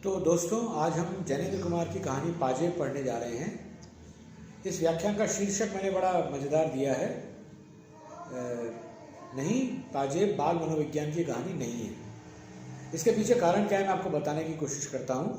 तो दोस्तों, आज हम जैनेन्द्र कुमार की कहानी पाजेब पढ़ने जा रहे हैं। इस व्याख्यान का शीर्षक मैंने बड़ा मज़ेदार दिया है, नहीं, पाजेब बाल मनोविज्ञान की कहानी नहीं है। इसके पीछे कारण क्या है, मैं आपको बताने की कोशिश करता हूँ।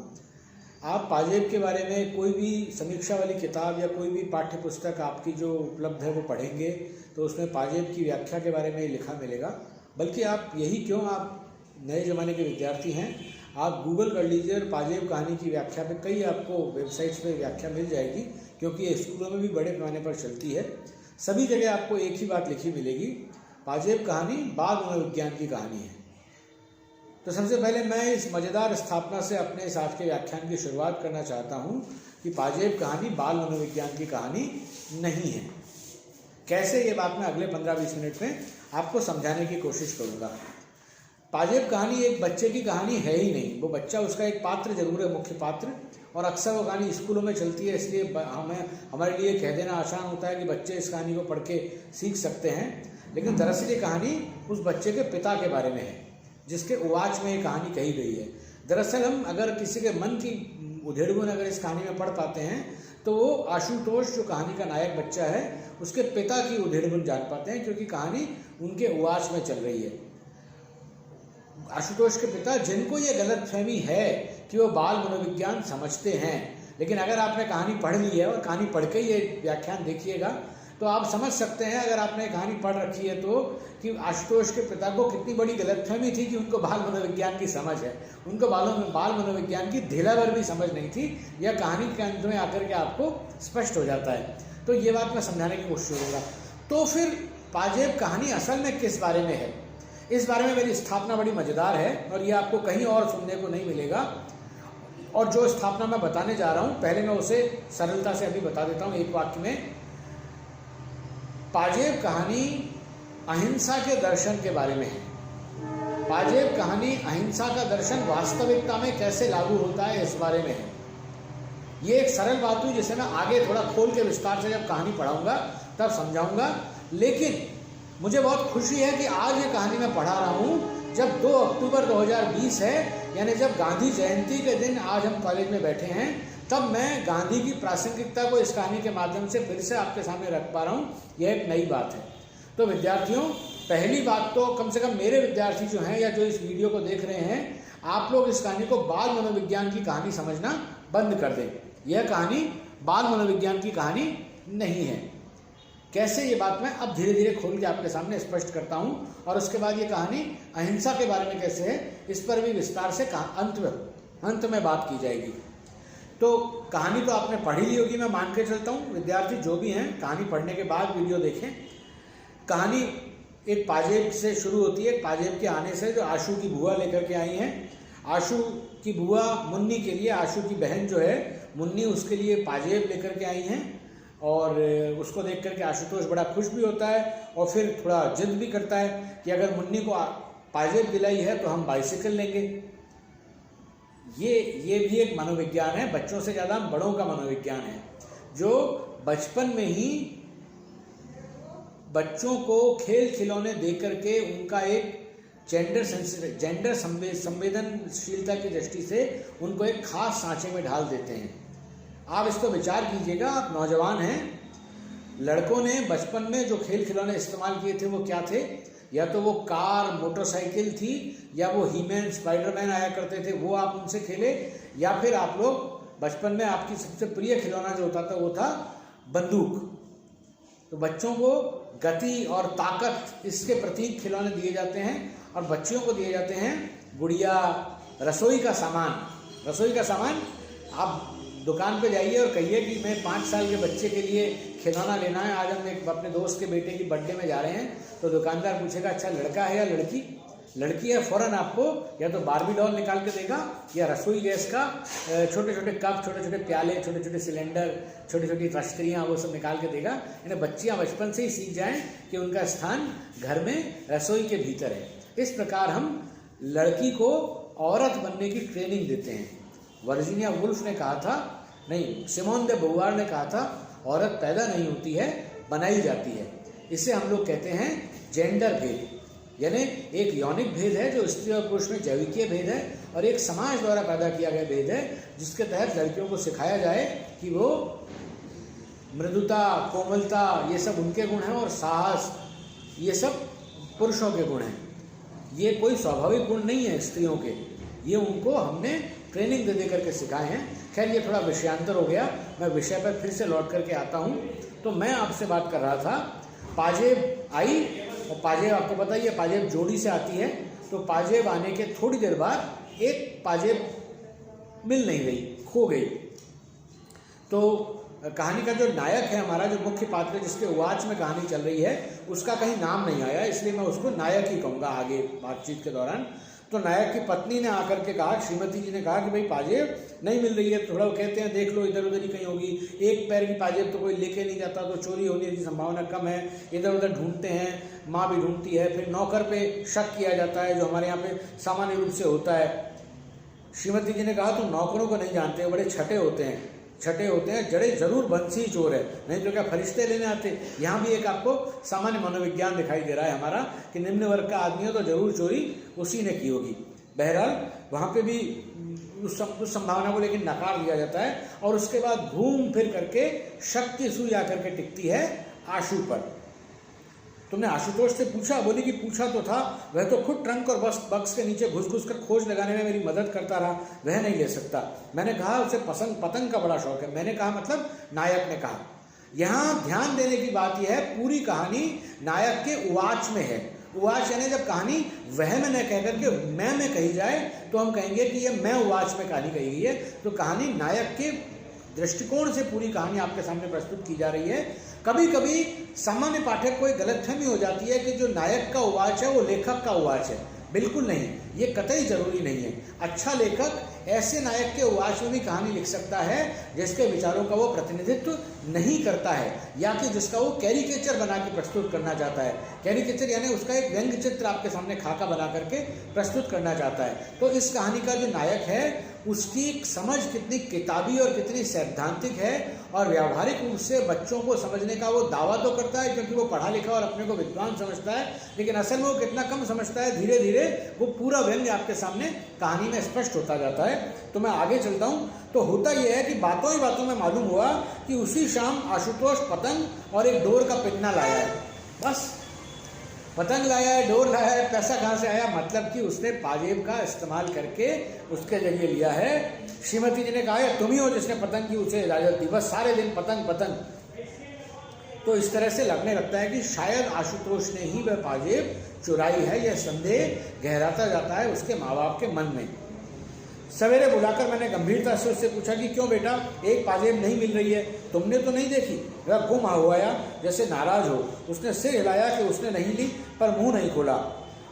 आप पाजेब के बारे में कोई भी समीक्षा वाली किताब या कोई भी पाठ्य पुस्तक आपकी जो उपलब्ध है वो पढ़ेंगे तो उसमें पाजेब की व्याख्या के बारे में लिखा मिलेगा। बल्कि आप यही क्यों, आप नए ज़माने के विद्यार्थी हैं, आप गूगल कर लीजिए और पाजेब कहानी की व्याख्या पे कई आपको वेबसाइट्स पे व्याख्या मिल जाएगी, क्योंकि ये स्कूलों में भी बड़े पैमाने पर चलती है। सभी जगह आपको एक ही बात लिखी मिलेगी, पाजेब कहानी बाल मनोविज्ञान की कहानी है। तो सबसे पहले मैं इस मज़ेदार स्थापना से अपने इस आज के व्याख्यान की शुरुआत करना चाहता हूँ कि पाजेब कहानी बाल मनोविज्ञान की कहानी नहीं है। कैसे, ये बात मैं अगले 15-20 मिनट में आपको समझाने की कोशिश करूँगा। पाजेब कहानी एक बच्चे की कहानी है ही नहीं। वो बच्चा, उसका एक पात्र जरूर है, मुख्य पात्र, और अक्सर वो कहानी स्कूलों में चलती है, इसलिए हमारे लिए कह देना आसान होता है कि बच्चे इस कहानी को पढ़ के सीख सकते हैं। लेकिन दरअसल ये कहानी उस बच्चे के पिता के बारे में है जिसके उवाच में ये कहानी कही गई है। दरअसल हम अगर किसी के मन की उधेड़बुन अगर इस कहानी में पढ़ पाते हैं तो वो आशुतोष, जो कहानी का नायक बच्चा है, उसके पिता की उधेड़बुन जान पाते हैं, क्योंकि कहानी उनके उवाच में चल रही है। आशुतोष के पिता, जिनको ये गलतफहमी है कि वो बाल मनोविज्ञान समझते हैं, लेकिन अगर आपने कहानी पढ़ ली है और कहानी पढ़ के ये व्याख्यान देखिएगा तो आप समझ सकते हैं, अगर आपने कहानी पढ़ रखी है तो, कि आशुतोष के पिता को कितनी बड़ी गलतफहमी थी कि उनको बाल मनोविज्ञान की समझ है। उनको बाल मनोविज्ञान की ढीला भर भी समझ नहीं थी। यह कहानी के अंत में आकर के आपको स्पष्ट हो जाता है। तो ये बात मैं समझाने की कोशिश करूँगा। तो फिर पाजेब कहानी असल में किस बारे में है, इस बारे में मेरी स्थापना बड़ी मज़ेदार है और ये आपको कहीं और सुनने को नहीं मिलेगा। और जो स्थापना मैं बताने जा रहा हूँ, पहले मैं उसे सरलता से अभी बता देता हूँ एक वाक्य में। पाजेब कहानी अहिंसा के दर्शन के बारे में है। पाजेब कहानी अहिंसा का दर्शन वास्तविकता में कैसे लागू होता है, इस बारे में है। ये एक सरल बात हुई जिसे मैं आगे थोड़ा खोल के विस्तार से जब कहानी पढ़ाऊंगा तब समझाऊंगा। लेकिन मुझे बहुत खुशी है कि आज ये कहानी मैं पढ़ा रहा हूँ जब 2 अक्टूबर 2020 है, यानी जब गांधी जयंती के दिन आज हम कॉलेज में बैठे हैं, तब मैं गांधी की प्रासंगिकता को इस कहानी के माध्यम से फिर से आपके सामने रख पा रहा हूँ। यह एक नई बात है। तो विद्यार्थियों, पहली बात तो कम से कम मेरे विद्यार्थी जो हैं या जो इस वीडियो को देख रहे हैं, आप लोग इस कहानी को बाल मनोविज्ञान की कहानी समझना बंद कर दें। यह कहानी बाल मनोविज्ञान की कहानी नहीं है। कैसे, ये बात मैं अब धीरे धीरे खोल के आपके सामने स्पष्ट करता हूँ, और उसके बाद ये कहानी अहिंसा के बारे में कैसे है, इस पर भी विस्तार से अंत में बात की जाएगी। तो कहानी तो आपने पढ़ी ली होगी, मैं मान के चलता हूँ। विद्यार्थी जो भी हैं, कहानी पढ़ने के बाद वीडियो देखें। कहानी एक पाजेब से शुरू होती है, पाजेब के आने से, जो आशु की बुआ लेकर के आई हैं। आशु की बुआ मुन्नी के लिए, आशु की बहन जो है मुन्नी, उसके लिए पाजेब लेकर के आई हैं। और उसको देख करके आशुतोष बड़ा खुश भी होता है और फिर थोड़ा जिद भी करता है कि अगर मुन्नी को पाजेब दिलाई है तो हम बाइसिकल लेंगे। ये भी एक मनोविज्ञान है, बच्चों से ज़्यादा बड़ों का मनोविज्ञान है, जो बचपन में ही बच्चों को खेल खिलौने दे करके उनका एक जेंडर संवेदनशीलता की दृष्टि से उनको एक खास सांचे में ढाल देते हैं। आप इस पर विचार कीजिएगा, आप नौजवान हैं। लड़कों ने बचपन में जो खेल खिलौने इस्तेमाल किए थे वो क्या थे? या तो वो कार, मोटरसाइकिल थी, या वो हीमैन, स्पाइडरमैन आया करते थे, वो आप उनसे खेले, या फिर आप लोग बचपन में आपकी सबसे प्रिय खिलौना जो होता था वो था बंदूक। तो बच्चों को गति और ताकत, इसके प्रतीक खिलौने दिए जाते हैं, और बच्चियों को दिए जाते हैं गुड़िया, रसोई का सामान। आप दुकान पे जाइए और कहिए कि मैं 5 साल के बच्चे के लिए खिलौना लेना है, आज हम एक अपने दोस्त के बेटे की बर्थडे में जा रहे हैं। तो दुकानदार पूछेगा, अच्छा लड़का है या लड़की? लड़की है, फौरन आपको या तो बारबी डॉल निकाल के देगा, या रसोई गैस का छोटे छोटे कप, छोटे छोटे प्याले, छोटे छोटे सिलेंडर, छोटी छोटी तश्तरियाँ, वो सब निकाल के देगा। यानी बच्चियाँ बचपन से ही सीख जाएं कि उनका स्थान घर में, रसोई के भीतर है। इस प्रकार हम लड़की को औरत बनने की ट्रेनिंग देते हैं। वर्जीनिया वुल्फ ने कहा था, नहीं, सिमोन दे बोवार ने कहा था, औरत पैदा नहीं होती है, बनाई जाती है। इसे हम लोग कहते हैं जेंडर भेद। यानी एक यौनिक भेद है जो स्त्री और पुरुष में जैविकीय भेद है, और एक समाज द्वारा पैदा किया गया भेद है जिसके तहत लड़कियों को सिखाया जाए कि वो मृदुता, कोमलता ये सब उनके गुण हैं और साहस ये सब पुरुषों के गुण हैं। ये कोई स्वाभाविक गुण नहीं है स्त्रियों के, ये उनको हमने ट्रेनिंग दे करके सिखाए हैं। खैर ये थोड़ा विषयांतर हो गया, मैं विषय पर फिर से लौट करके आता हूँ। तो मैं आपसे बात कर रहा था, पाजेब आई, और पाजेब आपको पता ही है पाजेब जोड़ी से आती है, तो पाजेब आने के थोड़ी देर बाद एक पाजेब मिल नहीं रही, खो गई। तो कहानी का जो नायक है हमारा, जो मुख्य पात्र जिसके उवाच में कहानी चल रही है, उसका कहीं नाम नहीं आया, इसलिए मैं उसको नायक ही कहूँगा आगे बातचीत के दौरान। तो नायक की पत्नी ने आकर के कहा, श्रीमती जी ने कहा कि भाई पाजेब नहीं मिल रही है। थोड़ा वो कहते हैं देख लो इधर उधर ही कहीं होगी, एक पैर की पाजेब तो कोई लेके नहीं जाता, तो चोरी होने की संभावना कम है। इधर उधर ढूंढते हैं, माँ भी ढूंढती है, फिर नौकर पे शक किया जाता है जो हमारे यहाँ पे सामान्य रूप से होता है। श्रीमती जी ने कहा तुम नौकरों को नहीं जानते, बड़े छठे होते हैं, जड़े जरूर बंसी चोर है, नहीं तो क्या फरिश्ते लेने आते। यहाँ भी एक आपको सामान्य मनोविज्ञान दिखाई दे रहा है हमारा कि निम्न वर्ग का आदमी हो तो जरूर चोरी उसी ने की होगी। बहरहाल वहाँ पे भी उस संभावना को लेकर नकार दिया जाता है, और उसके बाद घूम फिर करके शक की सुई आकर के टिकती है आशु पर। तुमने आशुतोष से पूछा? बोली कि पूछा तो था, वह तो खुद ट्रंक और बक्स के नीचे घुस घुस कर खोज लगाने में मेरी मदद करता रहा, वह नहीं ले सकता। मैंने कहा उसे पतंग का बड़ा शौक है। मैंने कहा मतलब नायक ने कहा। यहाँ ध्यान देने की बात यह है, पूरी कहानी नायक के उवाच में है। उवाच यानी जब कहानी वह में न कह करके मैं में कही जाए तो हम कहेंगे कि यह मैं उवाच में कहानी कही गई है। तो कहानी नायक के दृष्टिकोण से पूरी कहानी आपके सामने प्रस्तुत की जा रही है। कभी कभी सामान्य पाठक को एक गलतफहमी हो जाती है कि जो नायक का उवाच है वो लेखक का उवाच है। बिल्कुल नहीं, ये कतई जरूरी नहीं है। अच्छा लेखक ऐसे नायक के उवाच में भी कहानी लिख सकता है जिसके विचारों का वो प्रतिनिधित्व नहीं करता है, या कि जिसका वो कैरिकेचर बना के प्रस्तुत करना चाहता है। कैरिकेचर यानी उसका एक व्यंग्य चित्र आपके सामने खाका बना करके प्रस्तुत करना चाहता है। तो इस कहानी का जो नायक है उसकी समझ कितनी किताबी और कितनी सैद्धांतिक है, और व्यावहारिक रूप से बच्चों को समझने का वो दावा तो करता है क्योंकि वो पढ़ा लिखा और अपने को विद्वान समझता है, लेकिन असल में वो कितना कम समझता है। धीरे धीरे वो पूरा व्यंग्य आपके सामने कहानी में स्पष्ट होता जाता है। तो मैं आगे चलता हूँ। तो होता यह है कि बातों ही बातों में मालूम हुआ कि उसी शाम आशुतोष पतंग और एक डोर का पिन्ना लाया है। बस पतंग लाया है, डोर लाया है, पैसा कहाँ से आया? मतलब कि उसने पाजेब का इस्तेमाल करके उसके जरिए लिया है। श्रीमती जी ने कहा तुम ही हो जिसने पतंग की उसे इजाजत दी, बस सारे दिन पतंग पतंग। तो इस तरह से लगने लगता है कि शायद आशुतोष ने ही वह पाजेब चुराई है। यह संदेह गहराता जाता है उसके माँ बाप के मन में। सवेरे बुलाकर मैंने गंभीरता से उससे पूछा कि क्यों बेटा, एक पाजेब नहीं मिल रही है, तुमने तो नहीं देखी? वह गुम हुआ जैसे नाराज हो। उसने सिर हिलाया कि उसने नहीं ली, पर मुंह नहीं खोला।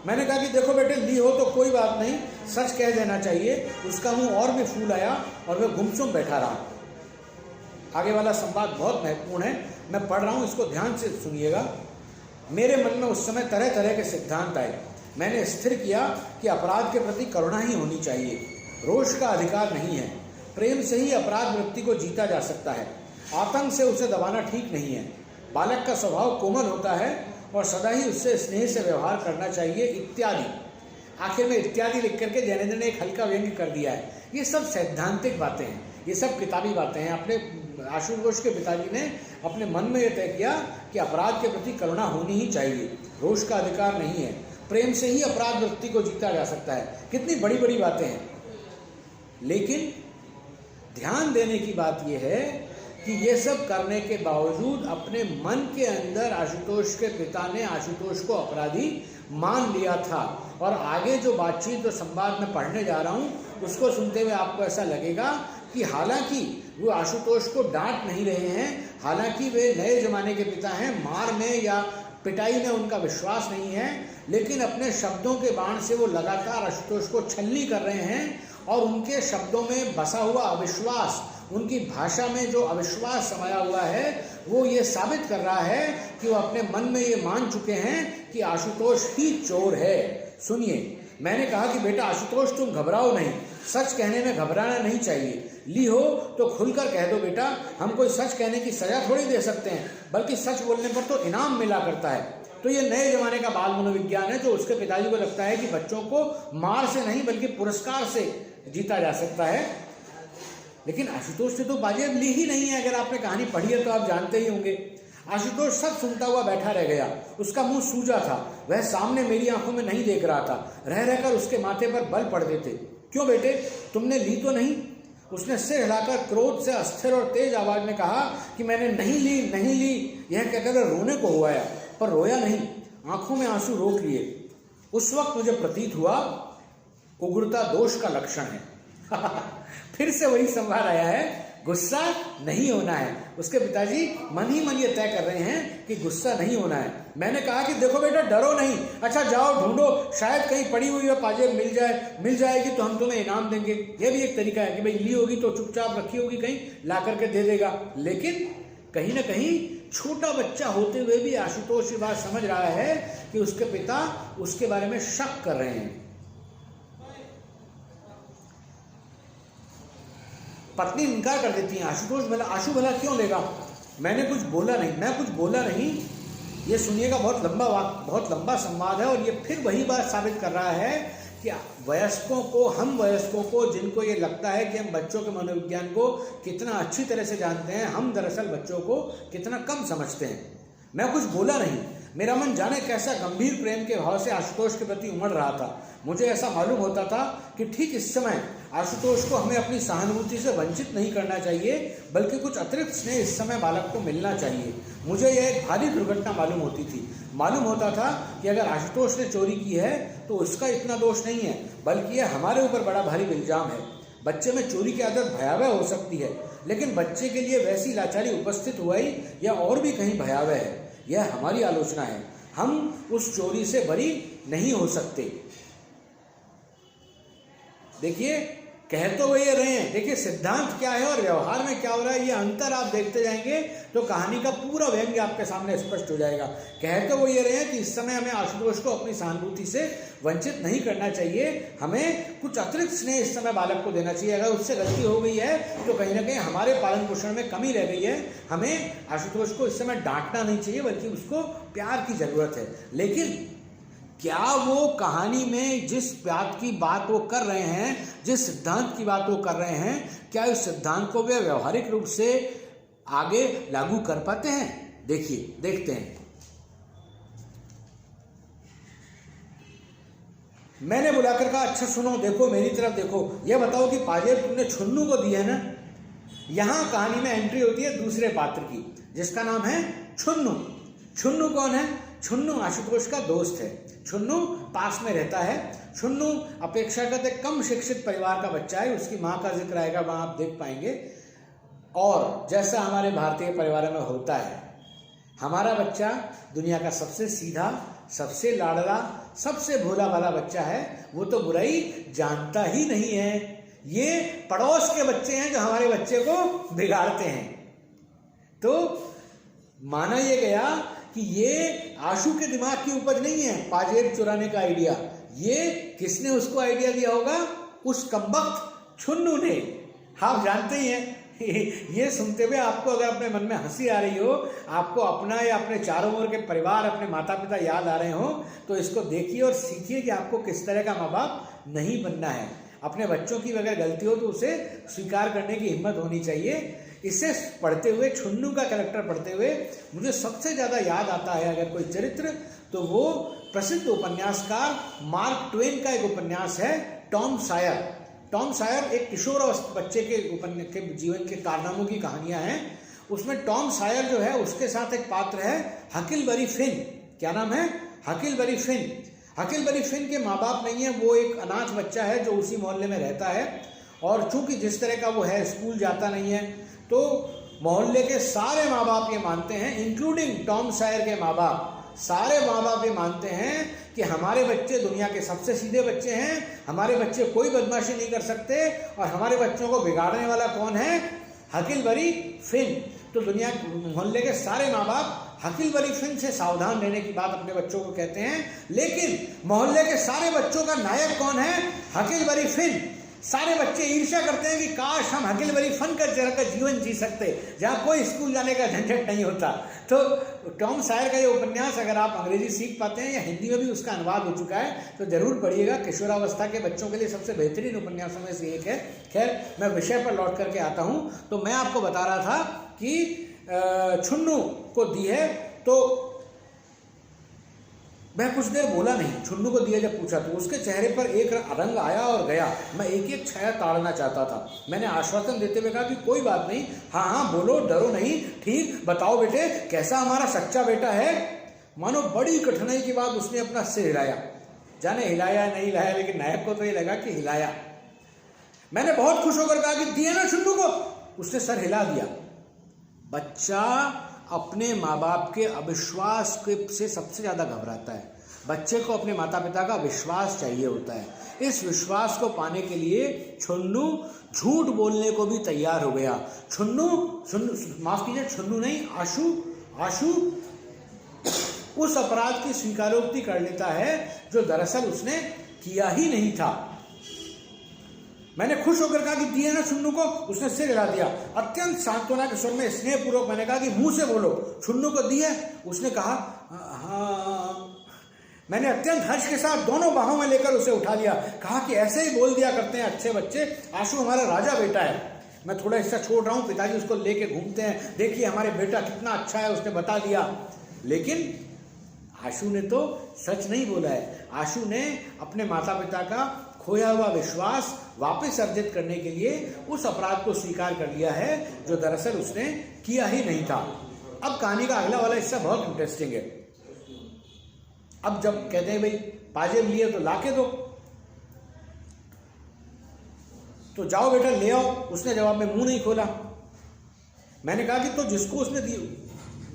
मैंने कहा कि देखो बेटे, ली हो तो कोई बात नहीं, सच कह देना चाहिए। उसका मुंह और भी फूल आया और वह गुमसुम बैठा रहा। आगे वाला संवाद बहुत महत्वपूर्ण है, मैं पढ़ रहा हूँ, इसको ध्यान से सुनिएगा। मेरे मन में उस समय तरह तरह के सिद्धांत आए। मैंने स्थिर किया कि अपराध के प्रति करुणा ही होनी चाहिए, रोष का अधिकार नहीं है। प्रेम से ही अपराध वृत्ति को जीता जा सकता है, आतंक से उसे दबाना ठीक नहीं है। बालक का स्वभाव कोमल होता है और सदा ही उससे स्नेह से व्यवहार करना चाहिए, इत्यादि। आखिर में इत्यादि लिख करके जैनेन्द्र ने एक हल्का व्यंग्य कर दिया है। ये सब सैद्धांतिक बातें हैं, ये सब किताबी बातें हैं। अपने आशुतोष के पिताजी ने अपने मन में यह तय किया कि अपराध के प्रति करुणा होनी ही चाहिए, रोष का अधिकार नहीं है, प्रेम से ही अपराध वृत्ति को जीता जा सकता है। कितनी बड़ी बड़ी बातें हैं, लेकिन ध्यान देने की बात यह है कि ये सब करने के बावजूद अपने मन के अंदर आशुतोष के पिता ने आशुतोष को अपराधी मान लिया था। और आगे जो बातचीत, जो संवाद में पढ़ने जा रहा हूँ, उसको सुनते हुए आपको ऐसा लगेगा कि हालांकि वो आशुतोष को डांट नहीं रहे हैं, हालांकि वे नए जमाने के पिता हैं, मार में या पिटाई में उनका विश्वास नहीं है, लेकिन अपने शब्दों के बाण से वो लगातार आशुतोष को छलनी कर रहे हैं। और उनके शब्दों में बसा हुआ अविश्वास, उनकी भाषा में जो अविश्वास समाया हुआ है, वो ये साबित कर रहा है कि वो अपने मन में ये मान चुके हैं कि आशुतोष ही चोर है। सुनिए, मैंने कहा कि बेटा आशुतोष, तुम घबराओ नहीं, सच कहने में घबराना नहीं चाहिए। ली हो तो खुलकर कह दो बेटा, हम कोई सच कहने की सजा थोड़ी दे सकते हैं, बल्कि सच बोलने पर तो इनाम मिला करता है। तो ये नए जमाने का बाल मनोविज्ञान है, जो उसके पिताजी को लगता है कि बच्चों को मार से नहीं बल्कि पुरस्कार से जीता जा सकता है। लेकिन आशुतोष से तो बाजियाब ली ही नहीं है। अगर आपने कहानी पढ़ी है तो आप जानते ही होंगे। आशुतोष सब सुनता हुआ बैठा रह गया। उसका मुंह सूजा था, वह सामने मेरी आंखों में नहीं देख रहा था। रह रहकर उसके माथे पर बल पड़ देते। क्यों बेटे, तुमने ली तो नहीं? उसने सिर हिलाकर क्रोध से अस्थिर और तेज आवाज में कहा कि मैंने नहीं ली, नहीं ली। यह कहकर रोने को हुआ, पर रोया नहीं, आंखों में आंसू रोक लिए। उस वक्त मुझे प्रतीत हुआ उग्रता दोष का लक्षण है। फिर से वही संवाद आया है, गुस्सा नहीं होना है। उसके पिताजी मन ही मन ये तय कर रहे हैं कि गुस्सा नहीं होना है। मैंने कहा कि देखो बेटा, डरो नहीं। अच्छा जाओ ढूंढो, शायद कहीं पड़ी हुई है पाजेब मिल जाएगी तो हम तुम्हें इनाम देंगे। यह भी एक तरीका है कि भाई ली होगी तो चुपचाप रखी होगी, कहीं ला करके दे देगा। लेकिन कहीं ना कहीं छोटा बच्चा होते हुए भी आशुतोष ये बात समझ रहा है कि उसके पिता उसके बारे में शक कर रहे हैं। पत्नी इनकार कर देती है। आशु भला क्यों लेगा? मैंने कुछ बोला नहीं, मैं कुछ बोला नहीं। ये सुनिएगा, बहुत लंबा संवाद है। और ये फिर वही बात साबित कर रहा है कि हम वयस्कों को जिनको ये लगता है कि हम बच्चों के मनोविज्ञान को कितना अच्छी तरह से जानते हैं, हम दरअसल बच्चों को कितना कम समझते हैं। मैं कुछ बोला नहीं। मेरा मन जाने कैसा गंभीर प्रेम के भाव से आशुतोष के प्रति उमड़ रहा था। मुझे ऐसा मालूम होता था कि ठीक इस समय आशुतोष को हमें अपनी सहानुभूति से वंचित नहीं करना चाहिए, बल्कि कुछ अतिरिक्त स्नेह इस समय बालक को मिलना चाहिए। मुझे यह एक भारी दुर्घटना मालूम होती थी। मालूम होता था कि अगर आशुतोष ने चोरी की है तो उसका इतना दोष नहीं है, बल्कि यह हमारे ऊपर बड़ा भारी इल्जाम है। बच्चे में चोरी की आदत भयावह हो सकती है, लेकिन बच्चे के लिए वैसी लाचारी उपस्थित हुआ ही या और भी कहीं भयावह है। यह हमारी आलोचना है। हम उस चोरी से बरी नहीं हो सकते। देखिए, कह तो वो ये रहे हैं, देखिए सिद्धांत क्या है और व्यवहार में क्या हो रहा है, ये अंतर आप देखते जाएंगे तो कहानी का पूरा व्यंग्य आपके सामने स्पष्ट हो जाएगा। कह तो वो ये रहे हैं कि इस समय हमें आशुतोष को अपनी सहानुभूति से वंचित नहीं करना चाहिए, हमें कुछ अतिरिक्त स्नेह इस समय बालक को देना चाहिए। अगर उससे गलती हो गई है तो कहीं ना कहीं हमारे पालन पोषण में कमी रह गई है। हमें आशुतोष को इस समय डांटना नहीं चाहिए, बल्कि उसको प्यार की जरूरत है। लेकिन क्या वो कहानी में जिस बात की बात वो कर रहे हैं, जिस सिद्धांत की बात वो कर रहे हैं, क्या इस सिद्धांत को वे व्यवहारिक रूप से आगे लागू कर पाते हैं? देखिए, देखते हैं। मैंने बुलाकर कहा, अच्छा सुनो, देखो मेरी तरफ देखो, यह बताओ कि पाजेब तुमने छुन्नू को दी है ना? यहां कहानी में एंट्री होती है दूसरे पात्र की, जिसका नाम है छुन्नू। छुन्नू कौन है? छुन्नू आशुतोष का दोस्त है। छुन्नू पास में रहता है। छुन्नू अपेक्षाकृत कम शिक्षित परिवार का बच्चा है। उसकी माँ का जिक्र आएगा, वहां आप देख पाएंगे। और जैसा हमारे भारतीय परिवार में होता है, हमारा बच्चा दुनिया का सबसे सीधा, सबसे लाडला, सबसे भोला वाला बच्चा है। वो तो बुराई जानता ही नहीं है। ये पड़ोस के बच्चे हैं जो हमारे बच्चे को बिगाड़ते हैं। तो माना यह गया कि ये आशु के दिमाग की उपज नहीं है पाजेब चुराने का आइडिया। ये किसने उसको आइडिया दिया होगा? उस कमबख्त छुन्नू ने। आप जानते ही हैं। ये सुनते हुए आपको अगर अपने मन में हंसी आ रही हो, आपको अपना या अपने चारों ओर के परिवार, अपने माता पिता याद आ रहे हो, तो इसको देखिए और सीखिए कि आपको किस तरह का माँ बाप नहीं बनना है। अपने बच्चों की अगर गलती हो तो उसे स्वीकार करने की हिम्मत होनी चाहिए। इसे पढ़ते हुए, छुन्नू का कैरेक्टर पढ़ते हुए, मुझे सबसे ज़्यादा याद आता है अगर कोई चरित्र, तो वो प्रसिद्ध उपन्यासकार मार्क ट्वेन का एक उपन्यास है, टॉम सायर। टॉम सायर एक किशोरावस्था बच्चे के जीवन के कारनामों की कहानियां हैं। उसमें टॉम सायर जो है, उसके साथ एक पात्र है हकिलबरी फिन। क्या नाम है? हकिलबरी फिन। हकिलबरी फिन के माँ बाप नहीं है, वो एक अनाथ बच्चा है जो उसी मोहल्ले में रहता है। और चूंकि जिस तरह का वो है, स्कूल जाता नहीं है, तो मोहल्ले के सारे माँ बाप ये मानते हैं, इंक्लूडिंग टॉम सायर के माँ बाप, सारे माँ बाप ये मानते हैं कि हमारे बच्चे दुनिया के सबसे सीधे बच्चे हैं, हमारे बच्चे कोई बदमाशी नहीं कर सकते, और हमारे बच्चों को बिगाड़ने वाला कौन है? हकिलबरी फिन। तो दुनिया मोहल्ले के सारे माँ बाप हकिलबरी फिन से सावधान रहने की बात अपने बच्चों को कहते हैं। लेकिन मोहल्ले के सारे बच्चों का नायक कौन है? हकिलबरी फिन। सारे बच्चे ईर्ष्या करते हैं कि काश हम हकिलबरी फन कर जरा का जीवन जी सकते जहाँ कोई स्कूल जाने का झंझट नहीं होता। तो टॉम सायर का ये उपन्यास अगर आप अंग्रेजी सीख पाते हैं या हिंदी में भी उसका अनुवाद हो चुका है तो जरूर पढ़िएगा। किशोरावस्था के बच्चों के लिए सबसे बेहतरीन उपन्यासों में से एक है। खैर, मैं विषय पर लौट करके आता हूँ। तो मैं आपको बता रहा था कि छुन्नू को दी है तो मैं कुछ देर बोला नहीं। छुन्नू को दिया जब पूछा तो उसके चेहरे पर एक रंग आया और गया। मैं एक एक छाया ताड़ना चाहता था। मैंने आश्वासन देते हुए कहा कि कोई बात नहीं, हाँ हाँ बोलो, डरो नहीं, ठीक बताओ बेटे, कैसा हमारा सच्चा बेटा है। मानो बड़ी कठिनाई के बाद उसने अपना सिर हिलाया। जाने हिलाया नहीं हिलाया, लेकिन नायक को तो ये लगा कि हिलाया। मैंने बहुत खुश होकर कहा कि दिए ना छुन्नू को। उसने सर हिला दिया। बच्चा अपने माँ बाप के अविश्वास से सबसे ज़्यादा घबराता है। बच्चे को अपने माता पिता का विश्वास चाहिए होता है। इस विश्वास को पाने के लिए छुन्नू झूठ बोलने को भी तैयार हो गया। छुन्नू माफ कीजिए, छुन्नू नहीं, आशु उस अपराध की स्वीकारोक्ति कर लेता है जो दरअसल उसने किया ही नहीं था। मैंने खुश होकर कहा कि दिए ना छुन्नू को। उसने सिर हिला दिया। अत्यंत सांत्वना के स्वर में स्नेहपूर्वक मैंने कहा कि मुंह से बोलो, छुन्नू को दिए। उसने कहा हाँ। मैंने अत्यंत हर्ष के साथ दोनों बाहों में लेकर उसे उठा लिया। कहा कि ऐसे ही बोल दिया करते हैं अच्छे बच्चे, आशु हमारा राजा बेटा है। मैं थोड़ा हिस्सा छोड़ रहा हूँ, पिताजी उसको लेके घूमते हैं, देखिए हमारे बेटा कितना अच्छा है, उसने बता दिया। लेकिन आशु ने तो सच नहीं बोला है। आशु ने अपने माता पिता का खोया हुआ विश्वास वापस अर्जित करने के लिए उस अपराध को स्वीकार कर लिया है जो दरअसल उसने किया ही नहीं था। अब कहानी का अगला वाला हिस्सा बहुत इंटरेस्टिंग है। अब जब कहते हैं भाई पाजेब लिए तो लाके दो, तो जाओ बेटा ले आओ। उसने जवाब में मुंह नहीं खोला। मैंने कहा कि तो जिसको उसने दी,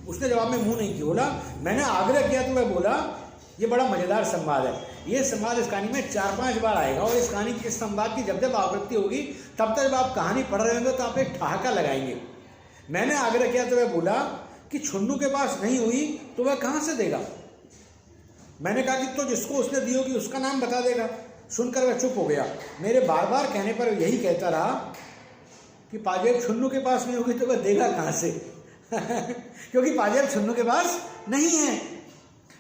उसने जवाब में मुंह नहीं खोला। मैंने आग्रह किया तो वह बोला। ये बड़ा मजेदार संवाद है। ये संवाद इस कहानी में 4-5 बार आएगा और इस कहानी की, इस संवाद की जब जब आवृत्ति होगी तब तक जब आप कहानी पढ़ रहे होंगे तो आप एक ठहाका लगाएंगे। मैंने आग्रह किया तो वह बोला कि छुन्नू के पास नहीं हुई तो वह कहां से देगा। मैंने कहा कि तो जिसको उसने दी होगी उसका नाम बता देगा। सुनकर वह चुप हो गया। मेरे बार बार कहने पर यही कहता रहा कि पाजेब छुन्नू के पास नहीं होगी तो वह देगा कहां से क्योंकि पाजेब छुन्नू के पास नहीं है।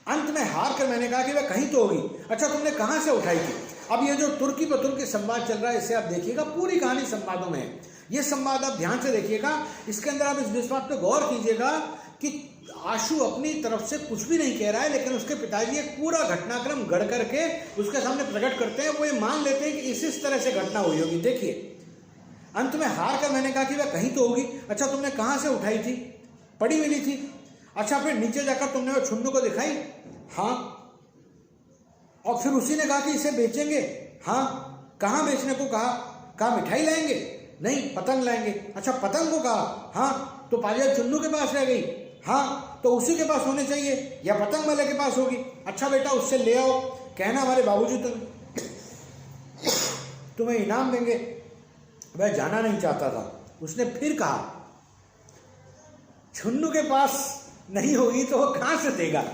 अंत में हार कर मैंने कहा कि वह कहीं तो होगी। अच्छा, तुमने कहां से उठाई थी। अब ये जो तुर्की पर तुर्की संवाद चल रहा है इसे आप देखिएगा, पूरी कहानी संवादों में है। ये संवाद आप ध्यान से देखिएगा। इसके अंदर आप इस बात पर गौर कीजिएगा कि आशु अपनी तरफ से कुछ भी नहीं कह रहा है, लेकिन उसके पिताजी एक पूरा घटनाक्रम गढ़ करके उसके सामने प्रकट करते हैं। वो ये मान लेते हैं कि इस तरह से घटना हुई होगी। देखिए, अंत में हार कर मैंने कहा कि वह कहीं तो होगी। अच्छा, तुमने कहां से उठाई थी। पड़ी मिली थी। अच्छा, फिर नीचे जाकर तुमने वो छुन्नू को दिखाई। हाँ। और फिर उसी ने कहा कि इसे बेचेंगे। हाँ। कहाँ बेचने को कहा। कहा मिठाई लाएंगे। नहीं, पतंग लाएंगे। अच्छा, पतंग को कहा। हाँ। तो पाजेब छुन्नू के पास रह गई। हाँ, तो उसी के पास होने चाहिए या पतंग वाले के पास होगी। अच्छा बेटा, उससे ले आओ, कहना हमारे बाबूजी तुम्हें इनाम देंगे। वह जाना नहीं चाहता था। उसने फिर कहा छुन्नू के पास नहीं होगी तो वो कहां से देगा।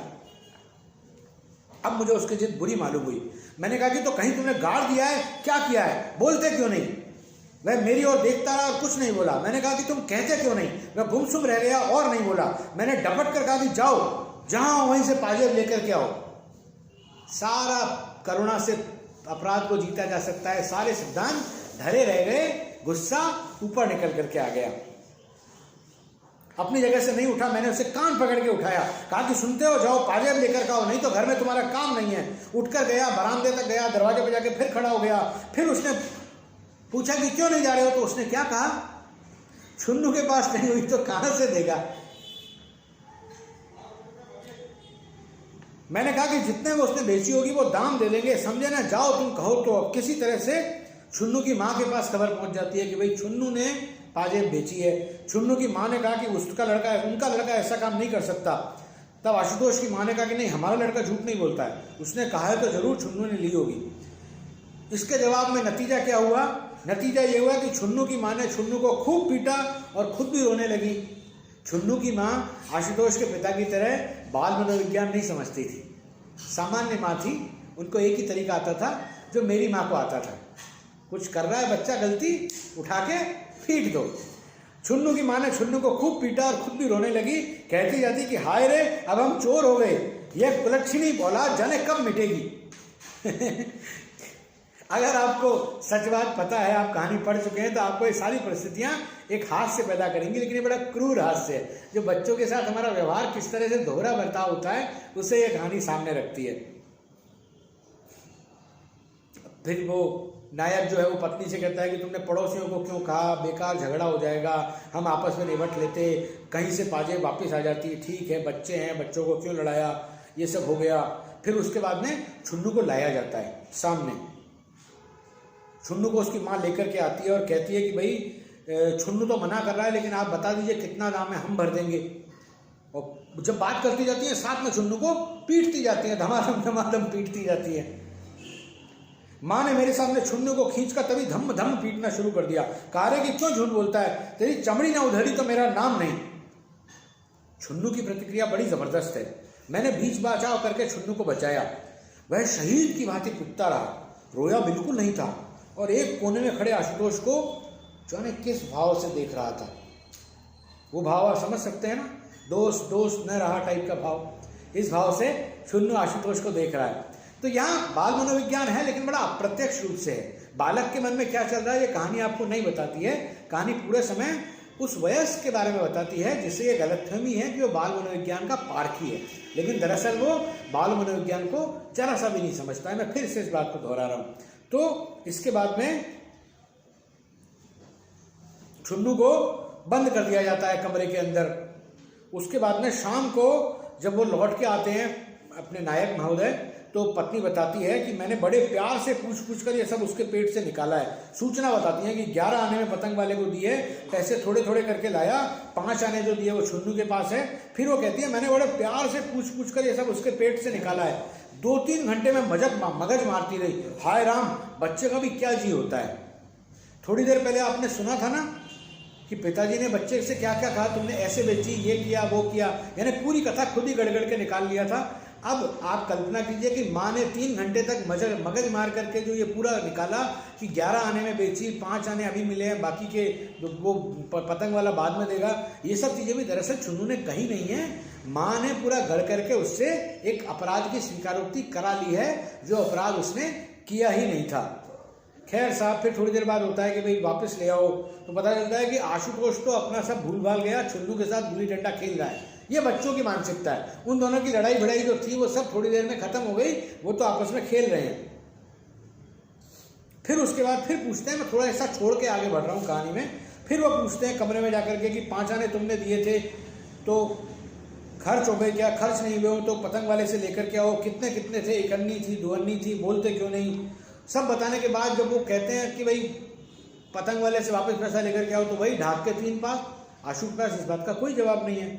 अब मुझे उसकी जिद बुरी मालूम हुई। मैंने कहा कि तो कहीं तुमने गाड़ दिया है, क्या किया है, बोलते क्यों नहीं। वह मेरी ओर देखता रहा और कुछ नहीं बोला। मैंने कहा कि तुम कहते क्यों नहीं। वह गुमसुम रह गया और नहीं बोला। मैंने डपट कर कहा कि जाओ, जहां वहीं से पाजेब लेकर के आओ। सारा करुणा से अपराध को जीता जा सकता है। सारे सिद्धांत धरे रह गए। गुस्सा ऊपर निकल करके आ गया। अपनी जगह से नहीं उठा। मैंने उसे कान पकड़ के उठाया। कहा कि सुनते हो, जाओ पाजेब लेकर आओ, नहीं तो घर में तुम्हारा काम नहीं है। उठकर गया, बरामदे तक गया, दरवाजे पर जाके फिर खड़ा हो गया। फिर उसने पूछा कि क्यों नहीं जा रहे हो। तो उसने क्या कहा, छुन्नू के पास नहीं हुई तो कहां से देगा। मैंने कहा कि जितने में उसने बेची होगी वो दाम दे देंगे, समझे ना। जाओ तुम कहो तो। अब किसी तरह से छुन्नू की मां के पास खबर पहुंच जाती है कि भाई छुन्नू ने पाजेब बेची है। छुन्नू की मां ने कहा कि उनका लड़का ऐसा काम नहीं कर सकता। तब आशुतोष की मां ने कहा कि नहीं, हमारा लड़का झूठ नहीं बोलता है, उसने कहा है तो जरूर छुन्नू ने ली होगी। इसके जवाब में नतीजा क्या हुआ। नतीजा ये हुआ कि छुन्नू की मां ने छुन्नू को खूब पीटा और खुद भी रोने लगी। छुन्नू की मां आशुतोष के पिता की तरह बाल मनोविज्ञान नहीं समझती थी। सामान्य मां थी। उनको एक ही तरीका आता था जो मेरी मां को आता था। कुछ कर रहा है बच्चा गलती, उठा के पीट दो। छुन्नू की माँ ने छुन्नू को खूब पीटा और खुद भी रोने लगी, कहती जाती कि हाय रे अब हम चोर हो गए, यह कुलच्छिनी औलाद जाने कब मिटेगी। अगर आपको सच बात पता है, आप कहानी पढ़ चुके हैं, तो आपको ये सारी परिस्थितियां एक हास्य पैदा करेंगी, लेकिन ये बड़ा क्रूर हास्य है। जो बच्चों के साथ हमारा व्यवहार किस तरह से दोहरा बर्ताव होता है, उसे ये कहानी सामने रखती है। फिर वो नायक जो है वो पत्नी से कहता है कि तुमने पड़ोसियों को क्यों कहा, बेकार झगड़ा हो जाएगा, हम आपस में निपट लेते, कहीं से पाजेब वापस आ जाती, ठीक है बच्चे हैं, बच्चों को क्यों लड़ाया, ये सब हो गया। फिर उसके बाद में छुन्नू को लाया जाता है सामने। छुन्नू को उसकी माँ लेकर के आती है और कहती है कि भाई छुन्नू तो मना कर रहा है, लेकिन आप बता दीजिए कितना दाम है, हम भर देंगे। और जब बात करती जाती है, साथ में छुन्नू को पीटती जाती है, धमाधम धमाधम पीटती जाती है। माँ ने मेरे सामने छुन्नू को खींचकर तभी धम धम पीटना शुरू कर दिया, कहा रहे कि क्यों झूठ बोलता है, तेरी चमड़ी ना उधड़ी तो मेरा नाम नहीं। छुन्नू की प्रतिक्रिया बड़ी जबरदस्त है। मैंने बीच बचाव करके छुन्नू को बचाया। वह शहीद की भांति पिटता रहा, रोया बिल्कुल नहीं था और एक कोने में खड़े आशुतोष को जाने किस भाव से देख रहा था। वो भाव आप समझ सकते हैं ना, दोस्त दोस्त न रहा टाइप का भाव। इस भाव से छुन्नू आशुतोष को देख रहा है। तो यहाँ बाल मनोविज्ञान है, लेकिन बड़ा अप्रत्यक्ष रूप से है। बालक के मन में क्या चल रहा है ये कहानी आपको नहीं बताती है। कहानी पूरे समय उस वयस्क के बारे में बताती है, जिससे ये गलतफहमी है कि वो बाल मनोविज्ञान का पारखी है, लेकिन दरअसल वो बाल मनोविज्ञान को जरा सा भी नहीं समझता है। मैं फिर से इस बात को दोहरा रहा हूँ। तो इसके बाद में छुन्नू को बंद कर दिया जाता है कमरे के अंदर। उसके बाद में शाम को जब वो लौट के आते हैं अपने नायक महोदय, तो पत्नी बताती है कि मैंने बड़े प्यार से पूछ कर ये सब उसके पेट से निकाला है। सूचना बताती है कि 11 आने में पतंग वाले को दिए, पैसे थोड़े थोड़े करके लाया, 5 आने जो दिए वो छुन्नू के पास है। फिर वो कहती है मैंने बड़े प्यार से पूछ कर ये सब उसके पेट से निकाला है। 2-3 घंटे में मगज मारती रही। हाय राम, बच्चे का भी क्या जी होता है। थोड़ी देर पहले आपने सुना था ना कि पिताजी ने बच्चे से क्या क्या कहा, तुमने ऐसे बेची, ये किया, वो किया, यानी पूरी कथा खुद ही गड़गड़ के निकाल लिया था। अब आप कल्पना कीजिए कि माँ ने 3 घंटे तक मगज मार करके जो ये पूरा निकाला कि 11 आने में बेची, 5 आने अभी मिले हैं, बाकी के वो पतंग वाला बाद में देगा। ये सब चीज़ें भी दरअसल छुन्नू ने कही नहीं है। माँ ने पूरा गढ़ करके उससे एक अपराध की स्वीकारोक्ति करा ली है, जो अपराध उसने किया ही नहीं था। खैर साहब, फिर थोड़ी देर बाद होता है कि भाई वापस ले आओ, तो पता चलता है कि आशुतोष तो अपना सब भूल भाल गया, छुन्नू के साथ गुल्ली डंडा खेल रहा है। ये बच्चों की मानसिकता है। उन दोनों की लड़ाई भिड़ाई जो थी वो सब थोड़ी देर में खत्म हो गई, वो तो आपस में खेल रहे हैं। फिर उसके बाद फिर पूछते हैं, मैं थोड़ा ऐसा छोड़ के आगे बढ़ रहा हूँ कहानी में। फिर वो पूछते हैं कमरे में जाकर के कि 5 आने तुमने दिए थे तो खर्च हो गए क्या, खर्च नहीं हुए हो तो पतंग वाले से लेकर के आओ, कितने कितने थे, 1 अन्नी थी, 2 अन्नी थी, बोलते क्यों नहीं। सब बताने के बाद जब वो कहते हैं कि भाई पतंग वाले से वापस पैसा लेकर के आओ, तो वही ढाक के 3 पास। आशु के पास इस बात का कोई जवाब नहीं है।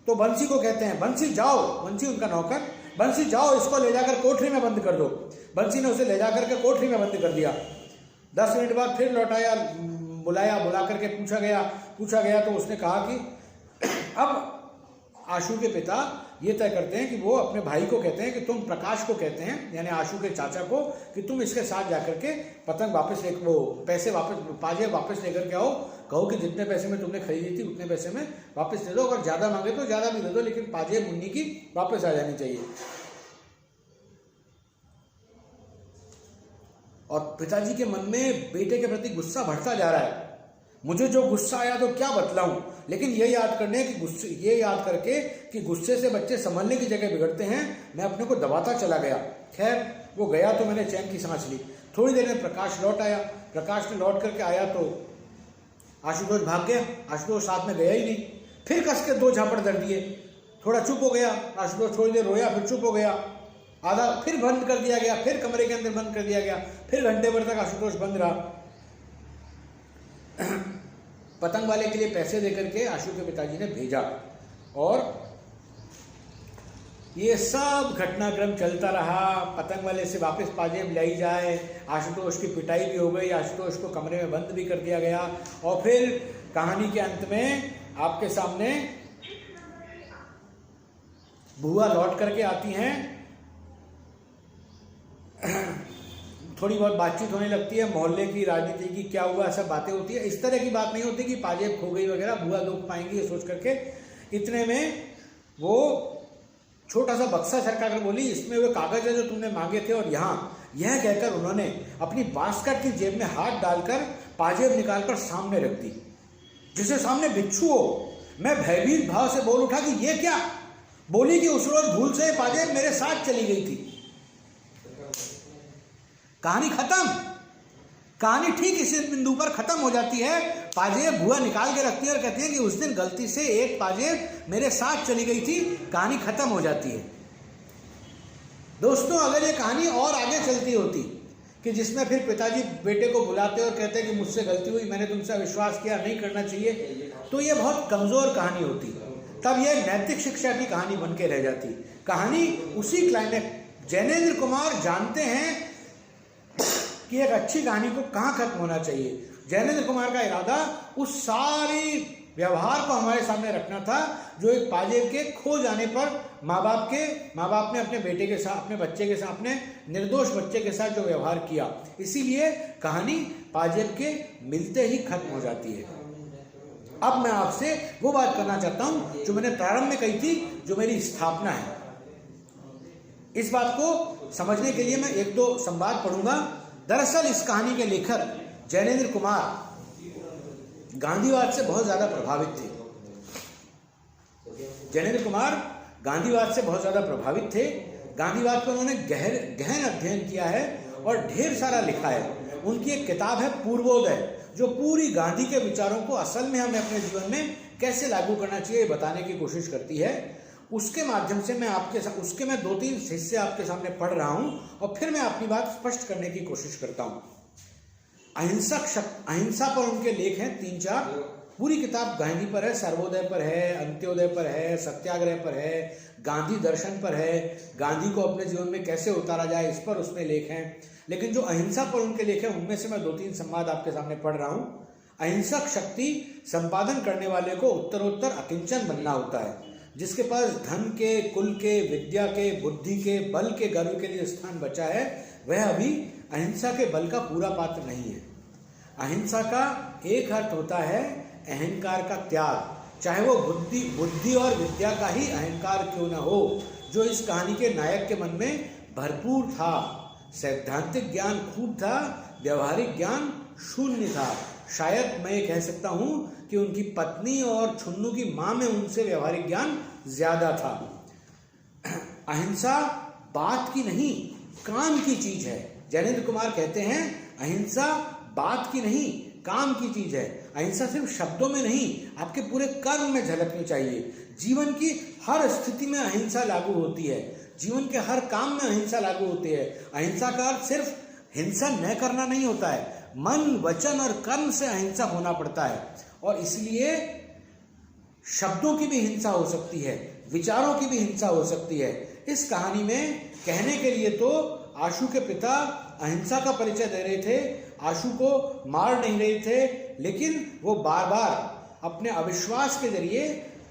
तो बंसी को कहते हैं, बंसी जाओ, बंसी उनका नौकर, बंसी जाओ इसको ले जाकर कोठरी में बंद कर दो। बंसी ने उसे ले जाकर के कोठरी में बंद कर दिया। 10 मिनट बाद फिर लौटाया, बुला करके पूछा गया तो उसने कहा कि अब आशु के पिता ये तय करते हैं कि वो अपने भाई को कहते हैं कि तुम प्रकाश को कहते हैं, यानी आशु के चाचा को, कि तुम इसके साथ जाकर के पतंग वापस ले, वो पैसे वापस, पाजे वापस लेकर के आओ, कहो कि जितने पैसे में तुमने खरीदी थी उतने पैसे में वापस दे दो, अगर ज़्यादा मांगे तो ज़्यादा भी दे दो, लेकिन पाजे मुन्नी की वापस आ जानी चाहिए। और पिताजी के मन में बेटे के प्रति गुस्सा बढ़ता जा रहा है। मुझे जो गुस्सा आया तो क्या बतलाऊं, लेकिन ये याद करके कि गुस्से से बच्चे संभलने की जगह बिगड़ते हैं, मैं अपने को दबाता चला गया। खैर वो गया तो मैंने चैन की सांस ली। थोड़ी देर में प्रकाश लौट आया। प्रकाश ने लौट करके आया तो आशुतोष भाग गया। आशुतोष साथ में गया ही नहीं। फिर कस के 2 झापड़ दर दिए। थोड़ा चुप हो गया आशुतोष, थोड़ी देर रोया, फिर चुप हो गया। आधा फिर बंद कर दिया गया, फिर कमरे के अंदर बंद कर दिया गया। फिर घंटे भर तक आशुतोष बंद रहा। पतंग वाले के लिए पैसे देकर के आशु के पिताजी ने भेजा और ये सब घटनाक्रम चलता रहा। पतंग वाले से वापस पाजेब लाई जाए, आशुतोष की पिटाई भी हो गई, आशुतोष को कमरे में बंद भी कर दिया गया। और फिर कहानी के अंत में आपके सामने बुआ लौट करके आती हैं। थोड़ी बहुत बातचीत होने लगती है, मोहल्ले की राजनीति की क्या हुआ, सब बातें होती है। इस तरह की बात नहीं होती कि पाजेब खो गई वगैरह, बुआ दुख पाएंगी ये सोच करके। इतने में वो छोटा सा बक्सा सरका कर बोली, इसमें वो कागज है जो तुमने मांगे थे, और यहाँ यह कहकर उन्होंने अपनी बास्केट की जेब में हाथ डालकर पाजेब निकालकर सामने रख दी, जिसे सामने बिच्छू हो। मैं भयभीत भाव से बोल उठा कि ये क्या? बोली कि उस रोज भूल से पाजेब मेरे साथ चली गई थी। कहानी खत्म। कहानी ठीक इसी बिंदु पर खत्म हो जाती है। पाजेब बुआ निकाल के रखती है और कहती है कि उस दिन गलती से एक पाजेब मेरे साथ चली गई थी। कहानी खत्म हो जाती है। दोस्तों, अगर ये कहानी और आगे चलती होती कि जिसमें फिर पिताजी बेटे को बुलाते और कहते कि मुझसे गलती हुई, मैंने तुमसे विश्वास किया, नहीं करना चाहिए, तो ये बहुत कमजोर कहानी होती। तब ये नैतिक शिक्षा की कहानी बन के रह जाती। कहानी उसी क्लाइमेक्स, जैनेंद्र कुमार जानते हैं कि एक अच्छी कहानी को कहाँ खत्म होना चाहिए। जैनेंद्र कुमार का इरादा उस सारी व्यवहार को हमारे सामने रखना था जो एक पाजेब के खो जाने पर माँ बाप ने अपने बेटे के साथ, अपने बच्चे के साथ, अपने निर्दोष बच्चे के साथ जो व्यवहार किया। इसीलिए कहानी पाजेब के मिलते ही खत्म हो जाती है। अब मैं आपसे वो बात करना चाहता हूं जो मैंने प्रारंभ में कही थी, जो मेरी स्थापना है। इस बात को समझने के लिए मैं एक दो संवाद पढ़ूंगा। दरअसल इस कहानी के लेखक जैनेंद्र कुमार गांधीवाद से बहुत ज्यादा प्रभावित थे। जैनेंद्र कुमार गांधीवाद से बहुत ज्यादा प्रभावित थे। गांधीवाद पर उन्होंने गहन अध्ययन किया है और ढेर सारा लिखा है। उनकी एक किताब है पूर्वोदय, जो पूरी गांधी के विचारों को असल में हमें अपने जीवन में कैसे लागू करना चाहिए बताने की कोशिश करती है। उसके माध्यम से मैं उसके मैं 2-3 हिस्से आपके सामने पढ़ रहा हूं और फिर मैं अपनी बात स्पष्ट करने की कोशिश करता हूं। अहिंसा पर उनके लेख हैं 3-4। पूरी किताब गांधी पर है, सर्वोदय पर है, अंत्योदय पर है, सत्याग्रह पर है, गांधी दर्शन पर है, गांधी को अपने जीवन में कैसे उतारा जाए इस पर उसमें लेख हैं। लेकिन जो अहिंसा पर उनके लेख हैं उनमें से मैं 2-3 संवाद आपके सामने पढ़ रहा हूं। अहिंसक शक्ति संपादन करने वाले को उत्तरोत्तर अकिंचन बनना होता है। जिसके पास धन के, कुल के, विद्या के, बुद्धि के, बल के गर्व के लिए स्थान बचा है, वह अभी अहिंसा के बल का पूरा पात्र नहीं है। अहिंसा का एक अर्थ होता है अहंकार का त्याग, चाहे वो बुद्धि और विद्या का ही अहंकार क्यों न हो, जो इस कहानी के नायक के मन में भरपूर था। सैद्धांतिक ज्ञान खूब था, व्यवहारिक ज्ञान शून्य था। शायद मैं ये कह सकता हूं कि उनकी पत्नी और छुन्नू की मां में उनसे व्यवहारिक ज्ञान ज्यादा था। अहिंसा बात की नहीं, काम की चीज है। जैनेंद्र कुमार कहते हैं अहिंसा बात की नहीं, काम की चीज है। अहिंसा सिर्फ शब्दों में नहीं, आपके पूरे कर्म में झलकनी चाहिए। जीवन की हर स्थिति में अहिंसा लागू होती है, जीवन के हर काम में अहिंसा लागू होती है। अहिंसा का अर्थ सिर्फ हिंसा न करना नहीं होता है, मन, वचन और कर्म से अहिंसा होना पड़ता है। और इसलिए शब्दों की भी हिंसा हो सकती है, विचारों की भी हिंसा हो सकती है। इस कहानी में कहने के लिए तो आशु के पिता अहिंसा का परिचय दे रहे थे, आशु को मार नहीं रहे थे, लेकिन वो बार बार अपने अविश्वास के जरिए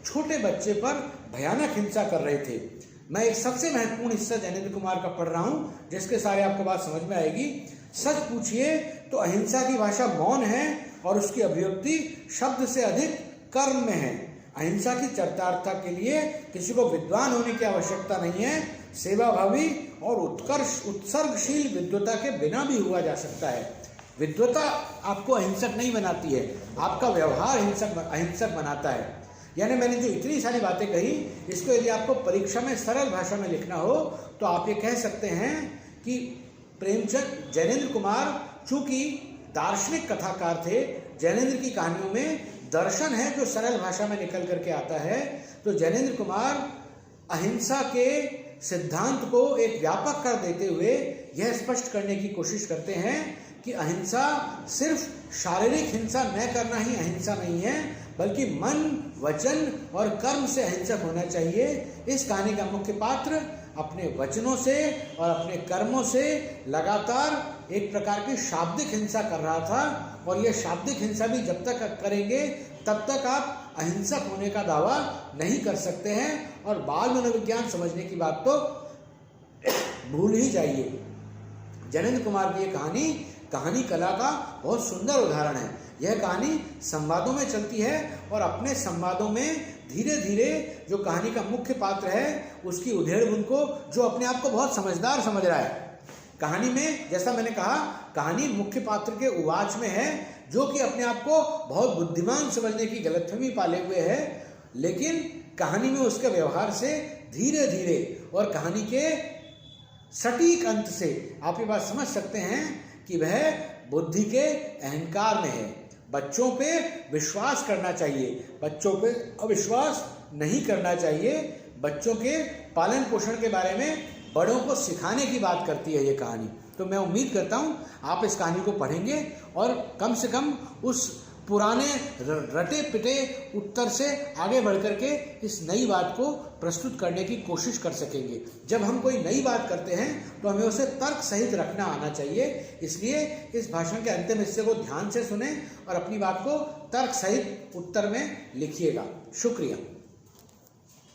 छोटे बच्चे पर भयानक हिंसा कर रहे थे। मैं एक सबसे महत्वपूर्ण हिस्सा जैनेंद्र कुमार का पढ़ रहा हूं, जिसके सारे आपको बात समझ में आएगी। सच पूछिए तो अहिंसा की भाषा मौन है और उसकी अभिव्यक्ति शब्द से अधिक कर्म में है। अहिंसा की चरितार्थता के लिए किसी को विद्वान होने की आवश्यकता नहीं है, सेवाभावी और उत्सर्गशील विद्वता के बिना भी हुआ जा सकता है। विद्वता आपको अहिंसक नहीं बनाती है, आपका व्यवहार अहिंसक बनाता है। यानी मैंने जो इतनी सारी बातें कही, इसको यदि आपको परीक्षा में सरल भाषा में लिखना हो तो आप ये कह सकते हैं कि प्रेमचंद, जैनेंद्र कुमार चूंकि दार्शनिक कथाकार थे, जैनेंद्र की कहानियों में दर्शन है जो सरल भाषा में निकल करके आता है, तो जैनेंद्र कुमार अहिंसा के सिद्धांत को एक व्यापक कर देते हुए यह स्पष्ट करने की कोशिश करते हैं कि अहिंसा सिर्फ शारीरिक हिंसा न करना ही अहिंसा नहीं है, बल्कि मन, वचन और कर्म से अहिंसक होना चाहिए। इस कहानी का मुख्य पात्र अपने वचनों से और अपने कर्मों से लगातार एक प्रकार की शाब्दिक हिंसा कर रहा था, और यह शाब्दिक हिंसा भी जब तक करेंगे तब तक आप अहिंसक होने का दावा नहीं कर सकते हैं। और बाल मनोविज्ञान समझने की बात तो भूल ही जाइए। जनेंद्र कुमार की ये कहानी कहानी कला का बहुत सुंदर उदाहरण है। यह कहानी संवादों में चलती है और अपने संवादों में धीरे धीरे जो कहानी का मुख्य पात्र है उसकी उधेड़-बुन को, जो अपने आप को बहुत समझदार समझ रहा है, कहानी में, जैसा मैंने कहा, कहानी मुख्य पात्र के उवाच में है, जो कि अपने आप को बहुत बुद्धिमान समझने की गलतफहमी पाले हुए है, लेकिन कहानी में उसके व्यवहार से धीरे धीरे और कहानी के सटीक अंत से आप ये बात समझ सकते हैं कि वह बुद्धि के अहंकार में है। बच्चों पे विश्वास करना चाहिए, बच्चों पे अविश्वास नहीं करना चाहिए। बच्चों के पालन पोषण के बारे में बड़ों को सिखाने की बात करती है ये कहानी। तो मैं उम्मीद करता हूँ आप इस कहानी को पढ़ेंगे और कम से कम उस पुराने रटे पिटे उत्तर से आगे बढ़ करके इस नई बात को प्रस्तुत करने की कोशिश कर सकेंगे। जब हम कोई नई बात करते हैं तो हमें उसे तर्क सहित रखना आना चाहिए। इसलिए इस भाषण के अंतिम हिस्से को ध्यान से सुनें और अपनी बात को तर्क सहित उत्तर में लिखिएगा। शुक्रिया।